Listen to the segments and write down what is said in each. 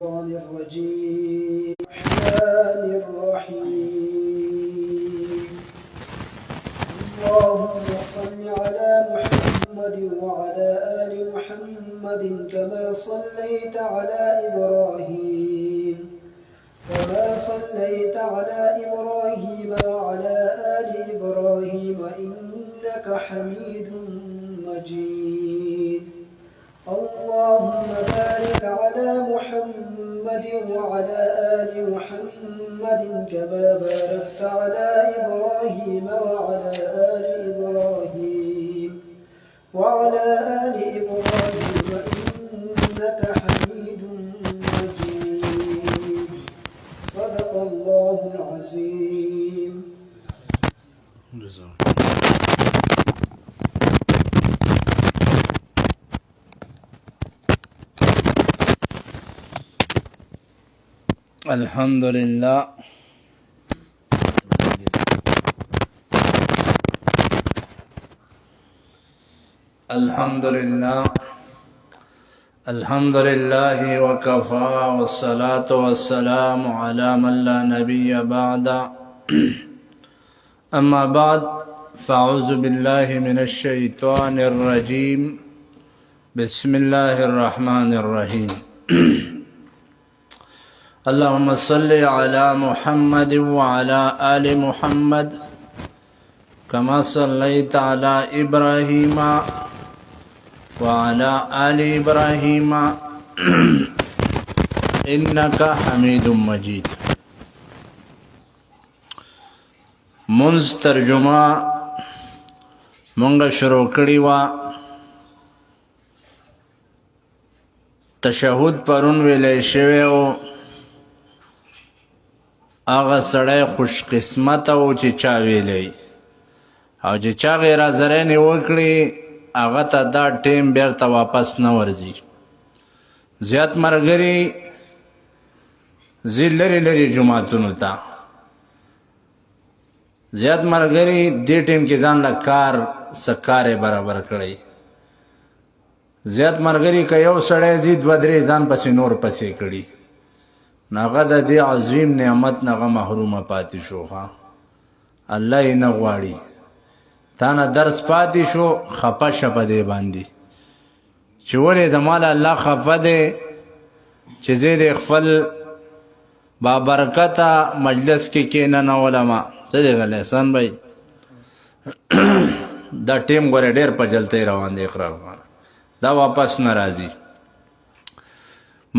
الشيطان الرجيم الرحمن الرحيم اللهم صل على محمد وعلى آل محمد كما صليت على إبراهيم وعلى آل إبراهيم إنك حميد مجيد اللهم بارك على محمد وعلى آل محمد كما باركت على إبراهيم وعلى آل إبراهيم إنك حميد مجيد صدق الله العظيم. الحمد لله وكفى والصلاة والسلام على من لا نبي بعد أما بعد فأعوذ بالله من الشيطان الرجيم بسم الله الرحمن الرحيم اللهم صل على محمد وعلى آل محمد كما صليت على إبراهيم وعلى آل إبراهيم إنك حميد مجيد. منز ترجمه مونږ شروع کړی و. تشهود پرون ویلې شوی و. هغه سړی خوش قسمت او چې چا ویلی او چې چا غیر حاضرین وکړي هغه ته دا ټیم بیرته واپس نه ورځي. زیات ملګري ځي لرې لرې جوماتونو ته. زیات ملګري دې ټیم کې ځان له کار څه کار یې برابر کړی. زیات ملګري که یو سړی ځي دوه درې ځان پسې نور پسې کړي ناغه د دې عظیم نعمت نغه محرومه پاتې شو. الله یې نه غواړي تا نه درس پاتې شو خفه شه په دې باندې چې ولې زما له الله خفه دی چې زه د خپل بابرکته مجلس کې کېننولمه. څه دی غلی احسان بھائی دا ټیم ګورې ډېر په جلتۍ روان دی. اقرار دا واپس نه راځي.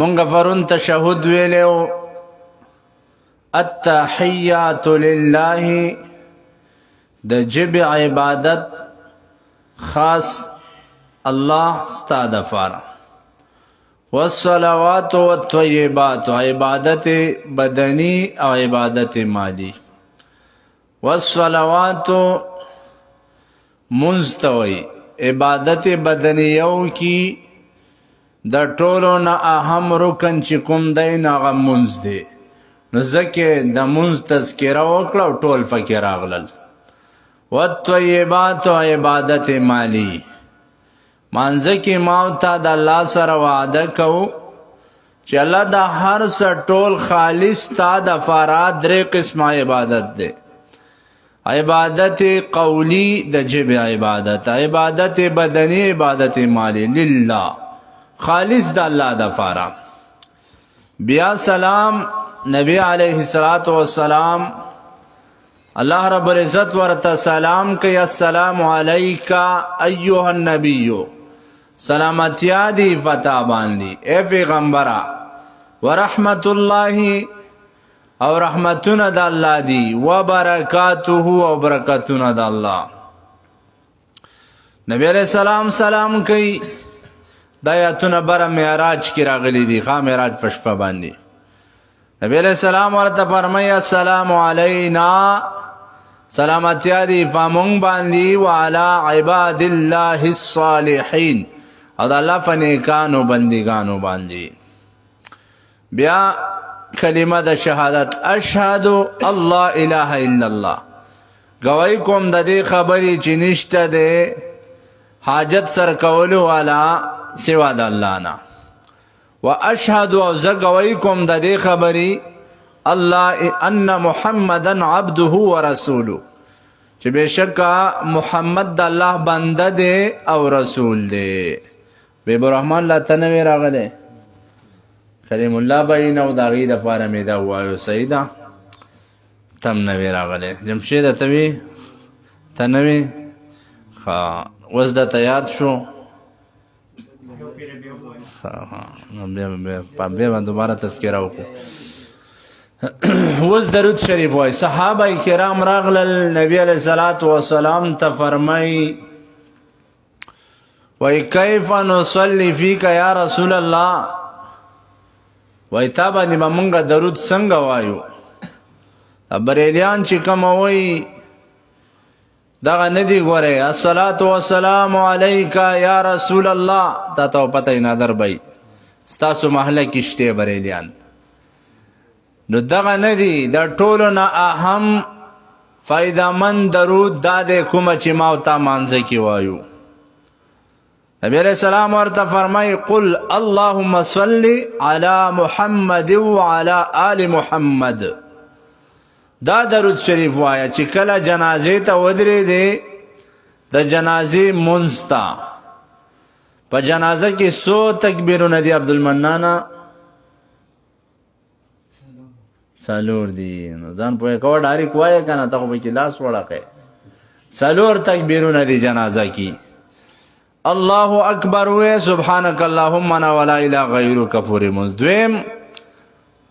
مونږ پرون تشهود ویلو التحیات لله د جب عبادت خاص الله ستا دپاره. والصلوات والطیبات عبادت بدنی او عبادت مالی. والصلوات منستوی عبادت بدنیو کی د ټولو نه اهم رکن چې کوم دی نه هغه مونځ دی. نو ځکه د مونځ تذکره وکړه او ټول پکې راغلل. والطیبات عبادت مالی مانځه کې ما او تا د الله سره وعده کوو چې الله د هر څه ټول خالص تا دپاره درې قسمه عبادت دی. عبادت قولی د ژبې عبادت، عبادت بدنی، عبادت مالی لله خالص د الله دپاره. بیا سلام نبی علیه الصلاۃ والسلام الله رب العزت ورته سلام کوي السلام علیک ایها النبی سلامتیا دی فتا باندې اے پیغمبره ورحمت الله او رحمتونه د الله دی وبرکاته او برکتونه د الله. نبی علیہ السلام سلام کوي. دا آیاتونه بره معراج کې راغلي دي. معراج په شپه باندې نبی علیہ السلام ورته فرمایي السلام علینا سلامتیا دی فامونږ باندې وعلى عباد الله الصالحین او د الله په نیکانو بندګانو باندې. بیا کلمه د شهادت اشهد الله اله الا الله گواہی کوم د دې خبرې چې نشته ده حاجت سر کولو والا سوا د الله نه. واشهد او زګویکم د دې خبري الله ان محمدن عبده ورسوله چې بشکا محمد د الله بنده دی او رسول دی. بیب الرحمن لا تنوی راغله کلیم الله بین او داغی د فاره می دا وایو سیدا تم نوی راغله جمشید توی تنوی خا وز د تیاد شو بیا دوباره تذکرہ وکړو. وز درود شریف وای. صحابه کرام راغلل نبی علیہ الصلوۃ والسلام ته فرمای وای کیف نصلی فیک یا رسول الله، وای تا باندې مونږه درود څنګه وایو. بریلیان چې کوم وای دغه ندی ګوره الصلوۃ والسلام علیک یا رسول الله تا ته پته نه دربای ستاسو محله کې شته بریلیان. نو دغه ندی د ټولو نه اهم فائدہ مند درود دا د کوم چې ما او تا مانځه کې وایو. نبی علیہ السلام ورته فرمای قل اللهم صل علی محمد وعلى آل محمد. دا درود شریف وایا چې کله جنازې ته ودرې دی د جنازې منستا په جنازه کې 100 تکبیرونه دی. عبدالمنان سالور دی نو ځان په کوه ډایرک وایې کنه ته به کې لاس وړاقې سالور تکبیرونه دی جنازه کې. الله اکبر و سبحانك اللهم انا ولا اله غیرک پوری مز. دویم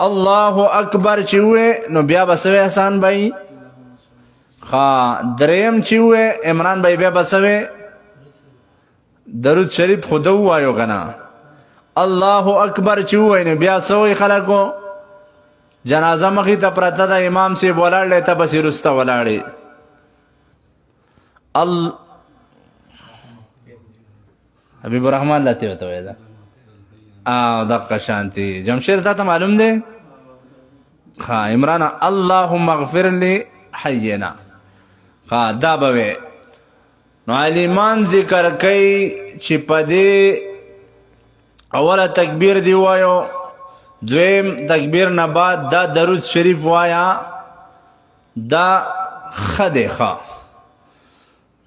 الله اکبر چې و نو بیا بسوي احسان بای خا. دریم چې و عمران بای بیا بسوي درود شریف خود وایو کنه. الله اکبر چې و نو بیا سوې خلکو جنازه مخی ته پرته د امام سی بولاړ ته بس رسته ولاړې حبیب الرحمن لاته وته وای دا دقه شانتی. جمشید ته معلوم دی خا. عمران اللهم اغفر لي حينا خا دا به نو علیمان ذکر کوي چې پدې اوله تکبیر دی وایو، دویم تکبیر نه بعد دا درود شریف وایا دا خدخه.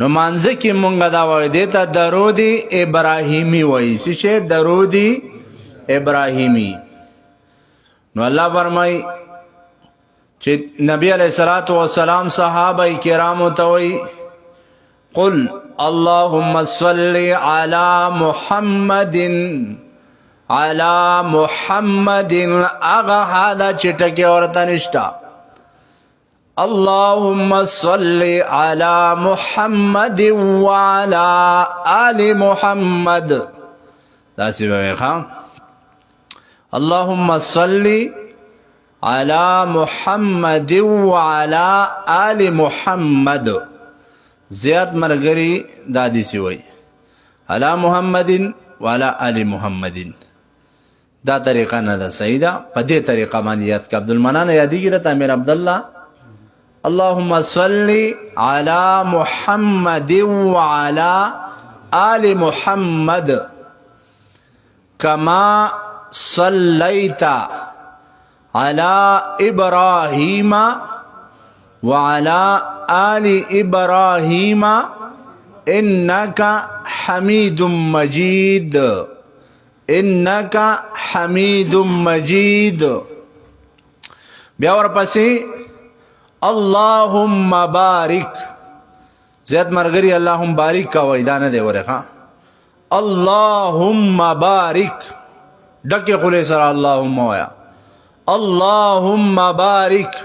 نو مانځه کې مونږه دا وایو دیتا درود ابراهیمی وایي چې درود ابراهیمی. نو الله فرمای چې نبی علیہ الصلوۃ والسلام صحابه کرام ته وایي قل اللهم صل علی محمد علی محمد. اغه هدا چټکی ورته نشتا. اللهم صل علی محمد وعلى آل محمد. داسې به ښه اللهم صل علی محمد وعلى آل محمد. زیات مرګري دادی سی وای علی محمد وعلى آل محمد. دا طریقه نه ده صحیح ده. په دې طریقه باندې یاد ک. عبدالمنان یادېږي د امیر عبد الله اللهم صل على محمد وعلى آل محمد كما صليت على إبراهيم وعلى آل إبراهيم إنك حميد مجيد. إنك حميد مجيد. بیا ورپسې اللهم بارک. زیات مرګري اللهم بارک کا وای دا نه دی ورخه. اللهم بارک دکه قول سره اللهم وایا اللهم بارک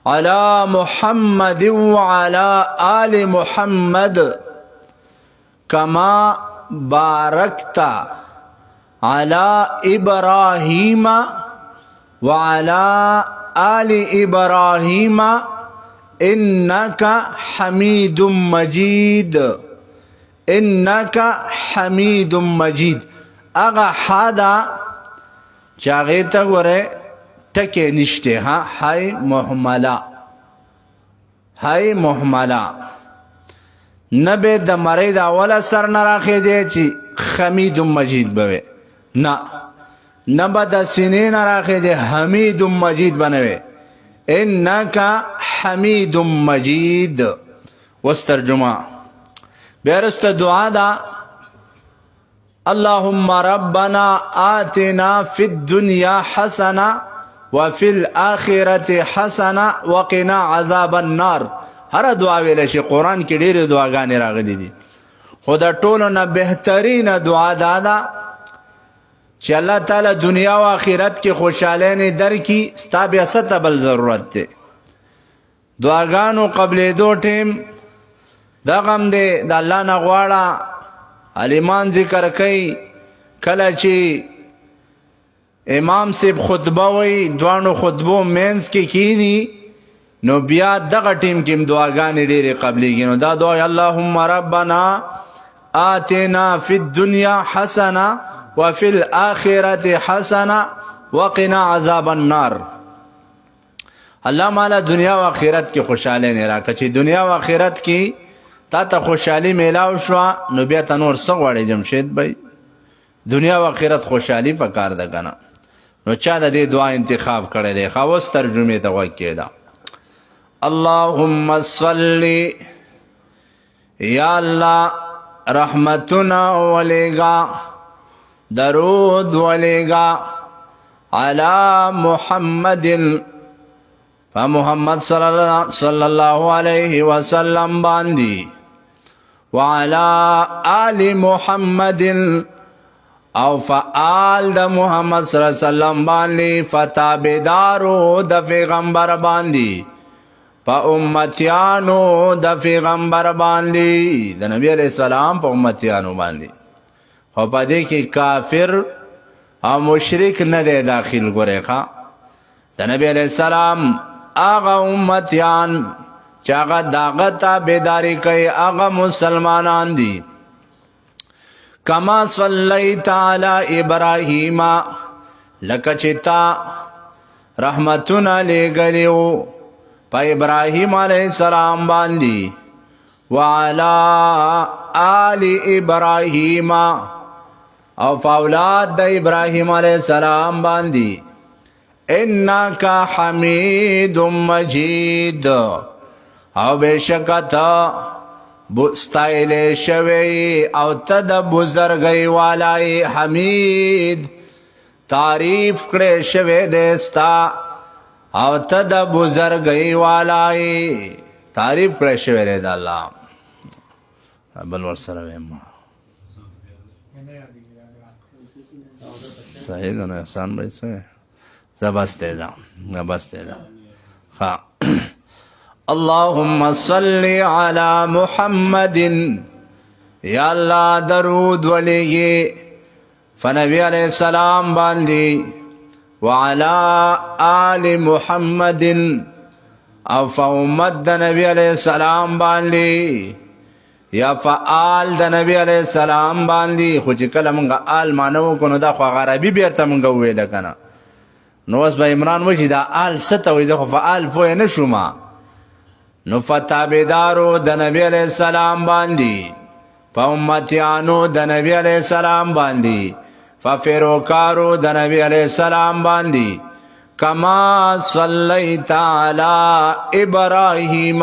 على محمد وعلى آل محمد كما باركت على إبراهيم وعلى آل إبراهيم إنك حميد مجيد. إنك حميد مجيد. اغا حادا چاغیتا گوره تکه نشته ها. های محملا های محملا نبه د مری دا اوله سر نراخی دی چی حمید مجید بوه نا نبد سنین راخیجه حمید مجید بنوے انکا حمید مجید. وس ترجمه بیرست دعا دا اللهم ربنا آتنا في الدنيا حسنة وفي الآخرة حسنة وقنا عذاب النار. هر دعا ویل شي قرآن کې ډېرې دعاګانې راغلي دي، خو د ټولو نه بهترینه دعا دا ده چې الله تعالی دنیا او آخرت کې خوشحالۍ درکړي، ستا بیا څه ته بل ضرورت دی. دعاګانو قبلېدو ټیم دغه هم دی، د الله نه غواړه. عالمان ذکر کوي کله چې امام صاحب خطبه وي دوانو خطبو مینس کې کینی نو بیا دغه ټیم کې دعاګانې ډېرې قبلېږي. نو دا دعا اللهم ربنا آتنا فی الدنیا حسنه وفي الآخرة حسنه وقنا عذاب النار. الله مالا دنیا و آخرت کې خوشاله نه راکړي. چې دنیا و آخرت کې تا ته خوشحالي میلاو شو نو بیا ته نور څه غواړې جمشید بھائی؟ دنیا و آخرت خوشحالي پکار ده کنه. نو چا د دې دعا انتخاب کړی دی؟ خاوس ترجمه ته غوږ کېده. اللهم صل یا الله رحمتنا ولیگا درود ولیگا علی محمد فمحمد صلی الله علیه وسلم باندې وعلى آل محمد او فآل د محمد صلی الله علیه وسلم باندې فتابدارو د پیغمبر باندې په امتیانو د پیغمبر باندې د نبی علیہ السلام په امتیانو باندې. خو په دې کې کافر او مشرک نه دی داخل ګورې ښا د نبی علیہ السلام هغه امتیان چې هغه داغه تابعداري کوي هغه مسلمانان دي. کما صلیت علی ابراهیم لکه چې تا رحمتنا لګلیو په ابراهیم علیه السلام باندې وعلى آل ابراهیم او فاولاد د ابراهیم علیه السلام باندې انک حمید مجید او بشکتا بستایل شوی او تد بزرگی والای حمید تعریف کړي شوی دستا او تد بزرگی والای تعریف کړي شوی دی الله بل ور سره ویم صحیح نه احسان به څه زبسته ده ها. اللهم صل على محمد یا الله درود ولېږي فنبی علیہ السلام باندې وعلى آل محمد او فامت د نبی علیہ السلام باندې یا فآل د نبی علیہ السلام باندې. خو چې کله مونږه آل مانو کو نو دا خو عربي بیرته مونږ ویل کنه نو اوس به عمران وشي دا آل ستوي د خو فآل فو نه شوما نو فتابدارو د نبی علیہ السلام باندې په امتیانو د نبی علیہ السلام باندې ففروکارو د نبی علیہ السلام باندې کما صلیت علی ابراهیم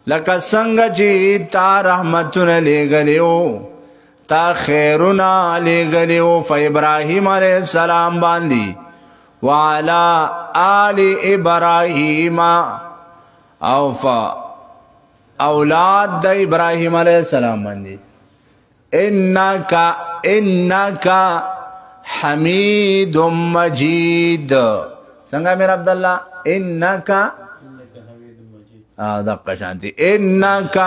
لکه څنګه چې تا رحمتونه لګلیو تا خیرونه لګلیو په ابراهیم علیہ السلام باندې وعلى آل ابراهیم او فا اولاد د ابراهیم علیہ السلام باندې انک حمید مجید. څنګه میر عبد الله انک دقه شانتی انک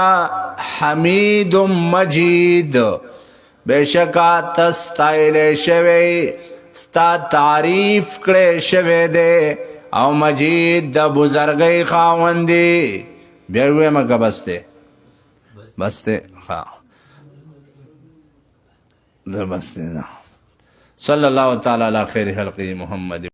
حمید مجید بشکا تستایل شوی ستا تعریف کړي شوی دی او مجید د بزرګي خاوند دی. بیا وې مګه بسته ها در بسته. صلی الله تعالی علی خیر خلقه محمد.